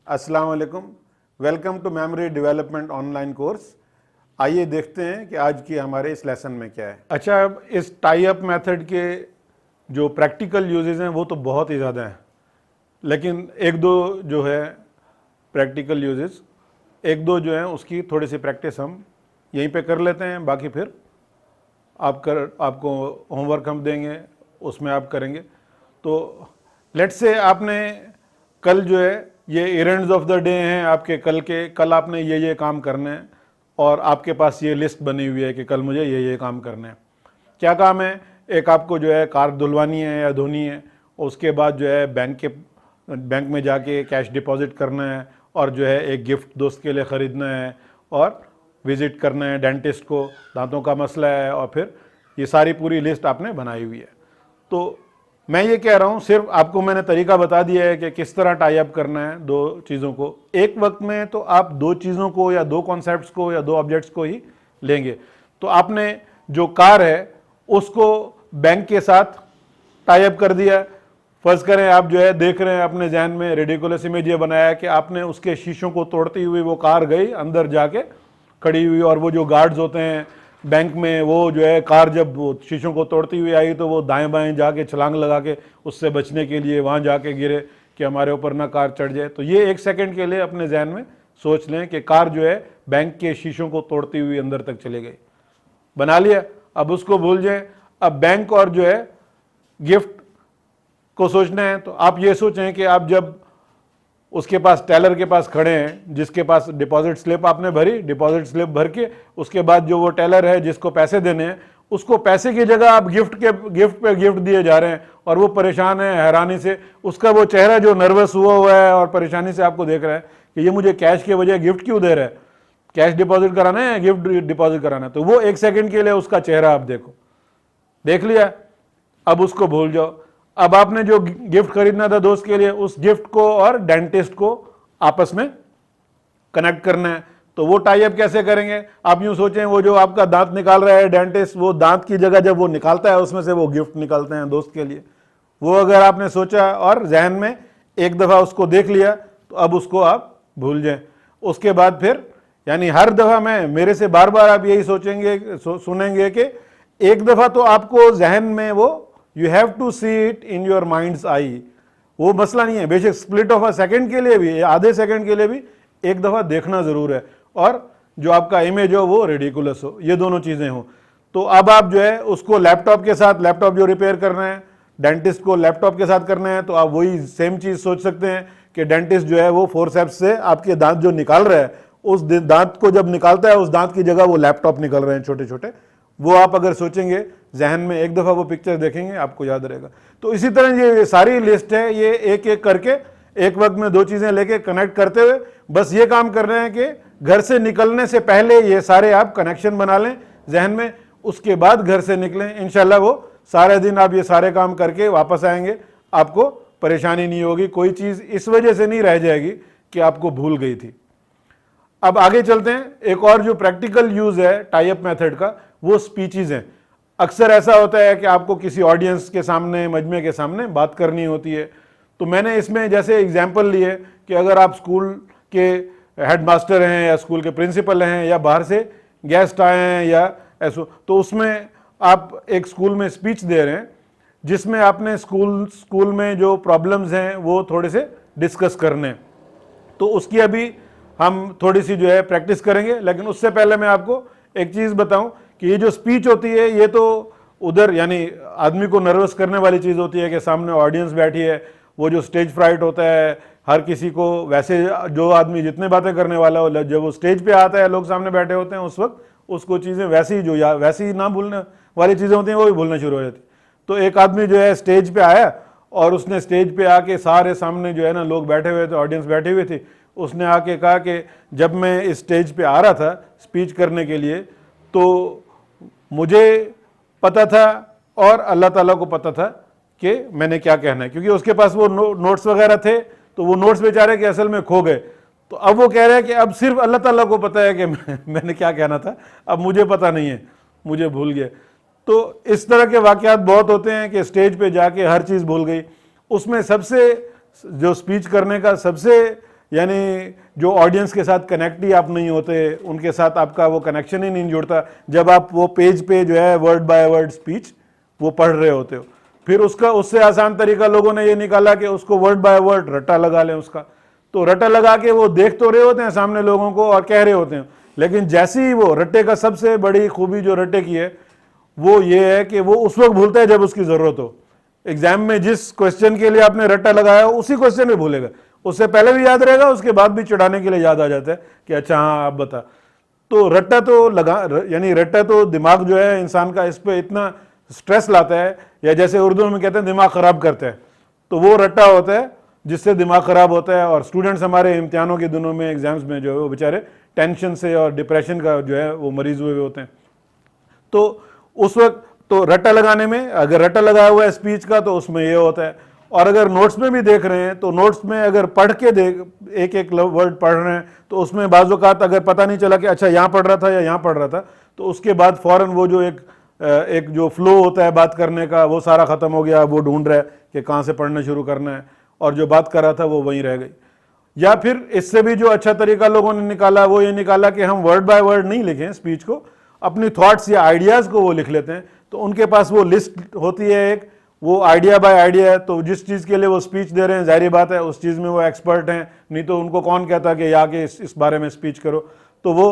अस्सलाम वालेकुम। Welcome to memory development online course. आइए देखते हैं कि आज की हमारे इस लेसन में क्या है। अच्छा, अब इस टाई अप मेथड के जो प्रैक्टिकल यूजेस हैं वो तो बहुत ही ज़्यादा हैं, लेकिन एक दो जो है प्रैक्टिकल यूजेस, एक दो जो हैं उसकी थोड़ी सी प्रैक्टिस हम यहीं पे कर लेते हैं। बाकी फिर आपको होमवर्क हम देंगे, उसमें आप करेंगे। तो लेट्स से आपने कल जो है ये इवेंट्स ऑफ द डे हैं आपके, कल आपने ये काम करने हैं और आपके पास ये लिस्ट बनी हुई है कि कल मुझे ये काम करने हैं। क्या काम है? एक आपको जो है कार धुलवानी है या धोनी है, उसके बाद जो है बैंक में जाके कैश डिपॉजिट करना है, और जो है एक गिफ्ट दोस्त के लिए ख़रीदना है, और विज़िट करना है डेंटिस्ट को, दांतों का मसला है, और फिर ये सारी पूरी लिस्ट आपने बनाई हुई है। तो मैं ये कह रहा हूँ, सिर्फ आपको मैंने तरीका बता दिया है कि किस तरह टाई अप करना है दो चीज़ों को एक वक्त में। तो आप दो चीज़ों को या दो कॉन्सेप्ट्स को या दो ऑब्जेक्ट्स को ही लेंगे। तो आपने जो कार है उसको बैंक के साथ टाई अप कर दिया। फर्ज करें आप जो है देख रहे हैं अपने जहन में रेडिकुलस इमेज ये बनाया कि आपने उसके शीशों को तोड़ती हुई वो कार गई अंदर जाके खड़ी हुई, और वो जो गार्ड्स होते हैं बैंक में, वो जो है कार जब वो शीशों को तोड़ती हुई आई तो वो दाएं बाएं जाके छलांग लगा के उससे बचने के लिए वहाँ जाके गिरे कि हमारे ऊपर ना कार चढ़ जाए। तो ये एक सेकंड के लिए अपने जहन में सोच लें कि कार जो है बैंक के शीशों को तोड़ती हुई अंदर तक चली गई। बना लिया, अब उसको भूल जाए। अब बैंक और जो है गिफ्ट को सोचना है। तो आप ये सोचें कि आप जब उसके पास टेलर के पास खड़े हैं, जिसके पास डिपॉजिट स्लिप आपने भरी, डिपॉजिट स्लिप भर के उसके बाद जो वो टेलर है जिसको पैसे देने हैं, उसको पैसे की जगह आप गिफ्ट पे गिफ्ट दिए जा रहे हैं, और वो परेशान है हैरानी से, उसका वो चेहरा जो नर्वस हुआ है और परेशानी से आपको देख रहा है कि ये मुझे कैश के बजाय गिफ्ट क्यों दे रहा है, कैश डिपॉजिट कराना है, गिफ्ट डिपॉजिट कराना है। तो वो एक सेकेंड के लिए उसका चेहरा आप देखो, देख लिया, अब उसको भूल जाओ। अब आपने जो गिफ्ट खरीदना था दोस्त के लिए, उस गिफ्ट को और डेंटिस्ट को आपस में कनेक्ट करना है। तो वो टाई अप कैसे करेंगे? आप यूं सोचें, वो जो आपका दांत निकाल रहा है डेंटिस्ट, वो दांत की जगह जब वो निकालता है उसमें से वो गिफ्ट निकालते हैं दोस्त के लिए। वो अगर आपने सोचा और जहन में एक दफा उसको देख लिया, तो अब उसको आप भूल जाएं। उसके बाद फिर यानी हर दफा मेरे से बार बार आप यही सोचेंगे, सुनेंगे कि एक दफा तो आपको जहन में वो you have to see it in your mind's eye. वो मसला नहीं है, बेशक स्प्लिट ऑफ अ सेकंड के लिए भी, आधे सेकंड के लिए भी एक दफा देखना जरूर है, और जो आपका इमेज हो वो रेडिकुलस हो, ये दोनों चीजें हो। तो अब आप जो है उसको लैपटॉप के साथ, लैपटॉप जो रिपेयर करना है, डेंटिस्ट को लैपटॉप के साथ करना है, तो आप वही सेम चीज सोच सकते हैं कि डेंटिस्ट जो है वो फोर्सेप्स से आपके दांत जो निकाल रहा है, उस दांत को जब निकालता है उस दांत की जगह वो लैपटॉप निकल रहे हैं छोटे छोटे। वो आप अगर सोचेंगे जहन में, एक दफा वो पिक्चर देखेंगे आपको याद रहेगा। तो इसी तरह ये सारी लिस्ट है, ये एक एक करके एक वक्त में दो चीजें लेके कनेक्ट करते हुए बस ये काम कर रहे हैं कि घर से निकलने से पहले ये सारे आप कनेक्शन बना लें जहन में, उसके बाद घर से निकलें। इंशाल्लाह वो सारे दिन आप ये सारे काम करके वापस आएंगे, आपको परेशानी नहीं होगी, कोई चीज इस वजह से नहीं रह जाएगी कि आपको भूल गई थी। अब आगे चलते हैं। एक और जो प्रैक्टिकल यूज है टाई अप मेथड का, वो स्पीचेस हैं। अक्सर ऐसा होता है कि आपको किसी ऑडियंस के सामने, मजमे के सामने बात करनी होती है। तो मैंने इसमें जैसे एग्जांपल लिए कि अगर आप स्कूल के हेडमास्टर हैं या स्कूल के प्रिंसिपल हैं या बाहर से गेस्ट आए हैं या ऐसा, तो उसमें आप एक स्कूल में स्पीच दे रहे हैं जिसमें आपने स्कूल में जो प्रॉब्लम्स हैं वो थोड़े से डिस्कस करने। तो उसकी अभी हम थोड़ी सी जो है प्रैक्टिस करेंगे, लेकिन उससे पहले मैं आपको एक चीज़ बताऊं कि ये जो स्पीच होती है ये तो उधर यानी आदमी को नर्वस करने वाली चीज़ होती है कि सामने ऑडियंस बैठी है, वो जो स्टेज फ्राइट होता है हर किसी को। वैसे जो आदमी जितने बातें करने वाला हो, जब वो स्टेज पे आता है, लोग सामने बैठे होते हैं, उस वक्त उसको चीज़ें वैसी ना भूलने वाली चीज़ें होती हैं, वो भी भूलना शुरू हो जाती। तो एक आदमी जो है स्टेज पे आया और उसने स्टेज पे आके सारे सामने जो है ना लोग बैठे हुए थे, ऑडियंस बैठी हुई थी, उसने आके कहा कि जब मैं इस स्टेज पे आ रहा था स्पीच करने के लिए तो मुझे पता था और अल्लाह ताला को पता था कि मैंने क्या कहना है, क्योंकि उसके पास वो नोट्स वगैरह थे, तो वो नोट्स बेचारे के असल में खो गए। तो अब वो कह रहे हैं कि अब सिर्फ अल्लाह ताला को पता है कि मैंने क्या कहना था, अब मुझे पता नहीं है, मुझे भूल गया। तो इस तरह के वाकयात बहुत होते हैं कि स्टेज पे जाके हर चीज़ भूल गई। उसमें सबसे जो स्पीच करने का सबसे यानी जो ऑडियंस के साथ कनेक्ट ही आप नहीं होते, उनके साथ आपका वो कनेक्शन ही नहीं जुड़ता जब आप वो पेज पे जो है वर्ड बाय वर्ड स्पीच वो पढ़ रहे होते हो। फिर उससे आसान तरीका लोगों ने ये निकाला कि उसको वर्ड बाय वर्ड रट्टा लगा लें उसका। तो रट्टा लगा के वो देख तो रहे होते हैं सामने लोगों को और कह रहे होते हैं, लेकिन जैसे ही वो रट्टे का सबसे बड़ी खूबी जो रट्टे की है वो ये है कि वो उस वक्त भूलता है जब उसकी जरूरत हो। एग्जाम में जिस क्वेश्चन के लिए आपने रट्टा लगाया उसी क्वेश्चन में भूलेगा, उससे पहले भी याद रहेगा, उसके बाद भी चिढ़ाने के लिए याद आ जाता है कि अच्छा हाँ आप बता। तो रट्टा तो यानी रट्टा तो दिमाग जो है इंसान का इस पे इतना स्ट्रेस लाता है, या जैसे उर्दू में कहते हैं दिमाग खराब करता है, तो वो रट्टा होता है जिससे दिमाग खराब होता है। और स्टूडेंट्स हमारे इम्तिहानों के दिनों में एग्जाम्स में जो है वो बेचारे टेंशन से और डिप्रेशन का जो है वो मरीज हुए होते हैं। तो उस वक्त तो रट्टा लगाने में, अगर रट्टा लगाया हुआ है स्पीच का तो उसमें ये होता है। और अगर नोट्स में भी देख रहे हैं तो नोट्स में अगर पढ़ के एक एक वर्ड पढ़ रहे हैं तो उसमें बाज़ औक़ात अगर पता नहीं चला कि अच्छा यहाँ पढ़ रहा था या यहाँ पढ़ रहा था, तो उसके बाद फ़ौरन वो जो एक जो फ्लो होता है बात करने का वो सारा ख़त्म हो गया, वो ढूंढ रहा है कि कहाँ से पढ़ना शुरू करना है, और जो बात कर रहा था वो वहीं रह गई। या फिर इससे भी जो अच्छा तरीका लोगों ने निकाला वो ये निकाला कि हम वर्ड बाय वर्ड नहीं लिखें स्पीच को, अपनी थॉट्स या आइडियाज़ को वो लिख लेते हैं। तो उनके पास वो लिस्ट होती है एक, वो आइडिया बाय आइडिया है, तो जिस चीज़ के लिए वो स्पीच दे रहे हैं जाहिर बात है उस चीज़ में वो एक्सपर्ट हैं, नहीं तो उनको कौन कहता कि या कि इस बारे में स्पीच करो। तो वो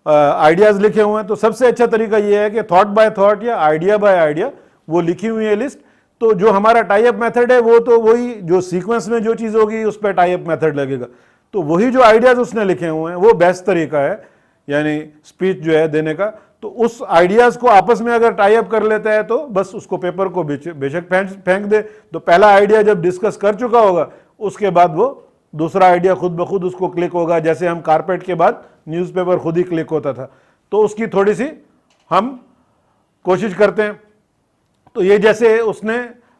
आइडियाज़ लिखे हुए हैं। तो सबसे अच्छा तरीका ये है कि थॉट बाय थॉट या आइडिया बाय आइडिया वो लिखी हुई है लिस्ट। तो जो हमारा टाई अप मेथड है वो तो वही जो सीक्वेंस में जो चीज़ होगी उस पर टाई अप मेथड लगेगा। तो वही जो आइडियाज़ उसने लिखे हुए हैं वो बेस्ट तरीका है यानी स्पीच जो है देने का। तो उस आइडियाज़ को आपस में अगर टाई अप कर लेता है तो बस उसको पेपर को बेशक फेंक दे। तो पहला आइडिया जब डिस्कस कर चुका होगा उसके बाद वो दूसरा आइडिया खुद ब खुद उसको क्लिक होगा, जैसे हम कारपेट के बाद न्यूज़पेपर खुद ही क्लिक होता था। तो उसकी थोड़ी सी हम कोशिश करते हैं। तो ये जैसे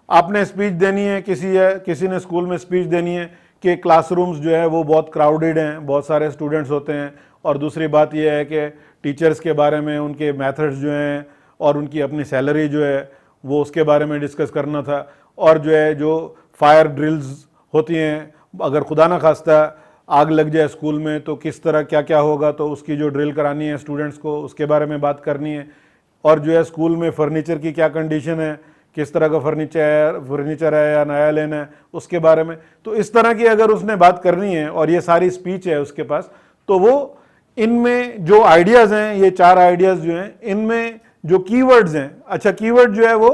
आपने स्पीच देनी है, किसी ने स्कूल में स्पीच देनी है कि क्लासरूम्स जो है वो बहुत क्राउडेड हैं, बहुत सारे स्टूडेंट्स होते हैं, और दूसरी बात ये है कि टीचर्स के बारे में, उनके मेथड्स जो हैं और उनकी अपनी सैलरी जो है वो उसके बारे में डिस्कस करना था। और जो फायर ड्रिल्स होती हैं, अगर खुदा ना खास्ता आग लग जाए स्कूल में तो किस तरह क्या क्या होगा, तो उसकी जो ड्रिल करानी है स्टूडेंट्स को उसके बारे में बात करनी है। और स्कूल में फर्नीचर की क्या कंडीशन है, किस तरह का फर्नीचर है या नया लेना है उसके बारे में। तो इस तरह की अगर उसने बात करनी है और ये सारी स्पीच है उसके पास, तो वो इनमें जो आइडियाज़ हैं, ये 4 आइडियाज़ जो हैं, इनमें जो कीवर्ड्स हैं, अच्छा कीवर्ड जो है वो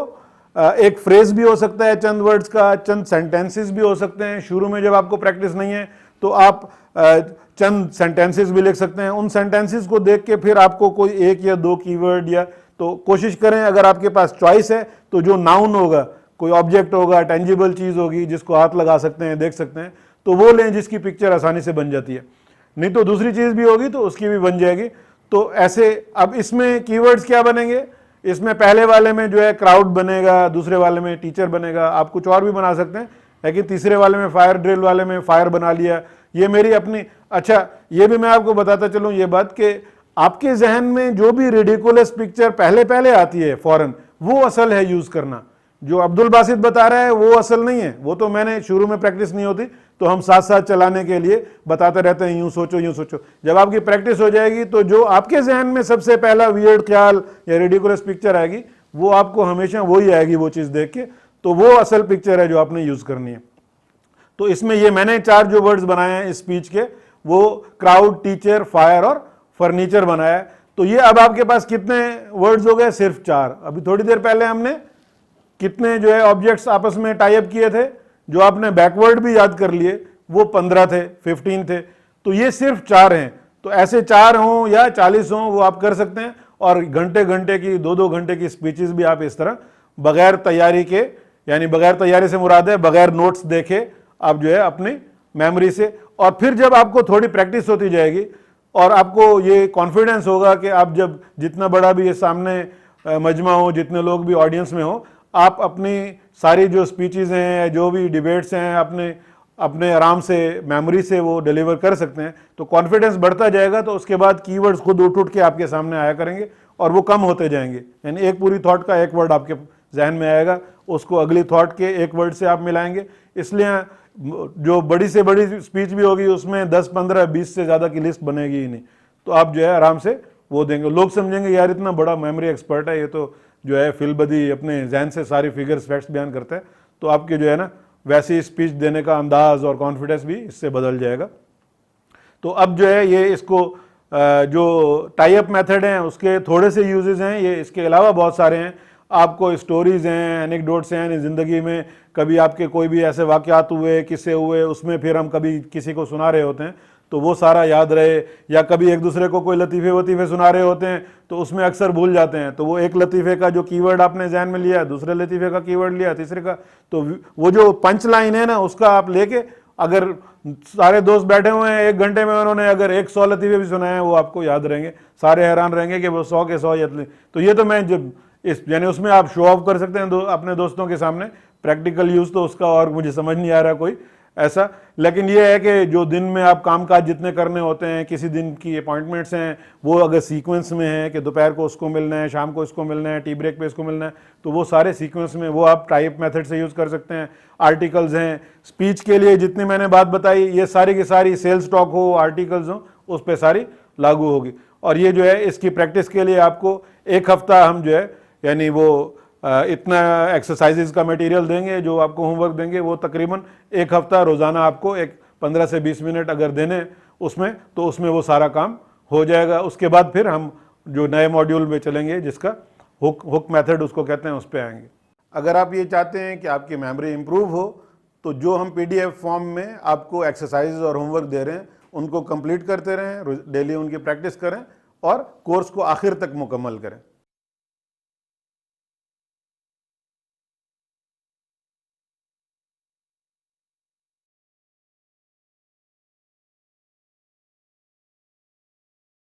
एक फ्रेज भी हो सकता है चंद वर्ड्स का, चंद सेंटेंसेस भी हो सकते हैं। शुरू में जब आपको प्रैक्टिस नहीं है तो आप चंद सेंटेंसेस भी लिख सकते हैं। उन सेंटेंसेस को देख के फिर आपको कोई 1 या 2 कीवर्ड, या तो कोशिश करें अगर आपके पास चॉइस है तो जो नाउन होगा, कोई ऑब्जेक्ट होगा, टेंजिबल चीज़ होगी जिसको हाथ लगा सकते हैं, देख सकते हैं, तो वो लें जिसकी पिक्चर आसानी से बन जाती है। नहीं तो दूसरी चीज़ भी होगी तो उसकी भी बन जाएगी। तो ऐसे अब इसमें कीवर्ड्स क्या बनेंगे, इसमें पहले वाले में जो है क्राउड बनेगा, दूसरे वाले में टीचर बनेगा, आप कुछ और भी बना सकते हैं, लेकिन तीसरे वाले में फायर ड्रिल वाले में फायर बना लिया। ये मेरी अपनी, अच्छा ये भी मैं आपको बताता चलूँ ये बात कि आपके जहन में जो भी रिडिकुलस पिक्चर पहले आती है फौरन, वो असल है यूज़ करना। जो अब्दुल बासित बता रहा है वो असल नहीं है, वो तो मैंने शुरू में प्रैक्टिस नहीं होती तो हम साथ साथ चलाने के लिए बताते रहते हैं, यूं सोचो यूं सोचो। जब आपकी प्रैक्टिस हो जाएगी तो जो आपके जहन में सबसे पहला वियर्ड ख्याल या रिडिकुलस पिक्चर आएगी वो आपको हमेशा वही आएगी, वो चीज़ देख के, तो वो असल पिक्चर है जो आपने यूज़ करनी है। तो इसमें ये मैंने 4 जो वर्ड्स बनाए हैं इस स्पीच के, वो क्राउड, टीचर, फायर और फर्नीचर बनाया है। तो ये अब आपके पास कितने वर्ड्स हो गए, सिर्फ 4। अभी थोड़ी देर पहले हमने कितने जो है ऑब्जेक्ट्स आपस में टाई अप किए थे, जो आपने बैकवर्ड भी याद कर लिए, वो 15 थे, 15 थे। तो ये सिर्फ 4 हैं। तो ऐसे 4 हों या 40 हों वो आप कर सकते हैं। और घंटे की 2-2 घंटे की स्पीचेस भी आप इस तरह बगैर तैयारी के, यानी बगैर तैयारी से मुराद है बगैर नोट्स देखे, आप जो है अपनी मेमोरी से, और फिर जब आपको थोड़ी प्रैक्टिस होती जाएगी और आपको ये कॉन्फिडेंस होगा कि आप जब जितना बड़ा भी ये सामने मजमा हो, जितने लोग भी ऑडियंस में हो, आप अपनी सारी जो स्पीचेस हैं, जो भी डिबेट्स हैं, अपने आराम से मेमोरी से वो डिलीवर कर सकते हैं। तो कॉन्फिडेंस बढ़ता जाएगा, तो उसके बाद कीवर्ड्स खुद उठ के आपके सामने आया करेंगे और वो कम होते जाएंगे। यानी एक पूरी थॉट का एक वर्ड आपके जहन में आएगा, उसको अगली थॉट के एक वर्ड से आप मिलाएंगे। इसलिए जो बड़ी से बड़ी स्पीच भी होगी उसमें 10, 15, 20 से ज़्यादा की लिस्ट बनेगी ही नहीं। तो आप जो है आराम से वो देंगे, लोग समझेंगे यार इतना बड़ा मेमोरी एक्सपर्ट है, ये तो जो है फिलबदी अपने जहन से सारी फिगर्स फैक्ट्स बयान करता है। तो आपके जो है ना वैसी स्पीच देने का अंदाज और कॉन्फिडेंस भी इससे बदल जाएगा। तो अब जो है ये इसको जो टाई अप मेथड हैं उसके थोड़े से यूजेस हैं, ये इसके अलावा बहुत सारे हैं। आपको स्टोरीज हैं, एनेक्डोट्स हैं, ज़िंदगी में कभी आपके कोई भी ऐसे वाक़यात हुए, किस्से हुए, उसमें फिर हम कभी किसी को सुना रहे होते हैं तो वो सारा याद रहे, या कभी एक दूसरे को कोई लतीफ़े वतीफ़े सुना रहे होते हैं तो उसमें अक्सर भूल जाते हैं। तो वो एक लतीफ़े का जो कीवर्ड आपने ज़हन में लिया, दूसरे लतीफ़े का कीवर्ड लिया, तीसरे का, तो वो जो पंच लाइन है ना उसका आप लेके, अगर सारे दोस्त बैठे हुए हैं 1 घंटे में उन्होंने अगर 100 लतीफ़े भी सुनाए हैं वो आपको याद रहेंगे, सारे हैरान रहेंगे कि वो 100 के 100 तो ये तो मैं जब इस यानी उसमें आप शो ऑफ कर सकते हैं अपने दोस्तों के सामने। प्रैक्टिकल यूज़ तो उसका और मुझे समझ नहीं आ रहा कोई ऐसा, लेकिन ये है कि जो दिन में आप कामकाज जितने करने होते हैं, किसी दिन की अपॉइंटमेंट्स हैं, वो अगर सीक्वेंस में है कि दोपहर को उसको मिलना है, शाम को इसको मिलना है, टी ब्रेक पे इसको मिलना है, तो वो सारे सीक्वेंस में वो आप टाइप मेथड से यूज़ कर सकते हैं। आर्टिकल्स हैं, स्पीच के लिए जितनी मैंने बात बताई ये सारी की सारी सेल्स टॉक हो, आर्टिकल्स हो, उस पर सारी लागू होगी। और ये जो है इसकी प्रैक्टिस के लिए आपको 1 हफ्ता हम जो है यानी वो इतना एक्सरसाइजेज का मटेरियल देंगे, जो आपको होमवर्क देंगे वो तकरीबन 1 हफ्ता रोज़ाना आपको एक 15 से 20 मिनट अगर देने उसमें, तो उसमें वो सारा काम हो जाएगा। उसके बाद फिर हम जो नए मॉड्यूल में चलेंगे जिसका हुक मेथड उसको कहते हैं, उस पर आएंगे। अगर आप ये चाहते हैं कि आपकी मेमोरी इंप्रूव हो तो जो हम PDF फॉर्म में आपको एक्सरसाइज और होमवर्क दे रहे हैं उनको कंप्लीट करते रहें, डेली उनकी प्रैक्टिस करें और कोर्स को आखिर तक मुकम्मल करें।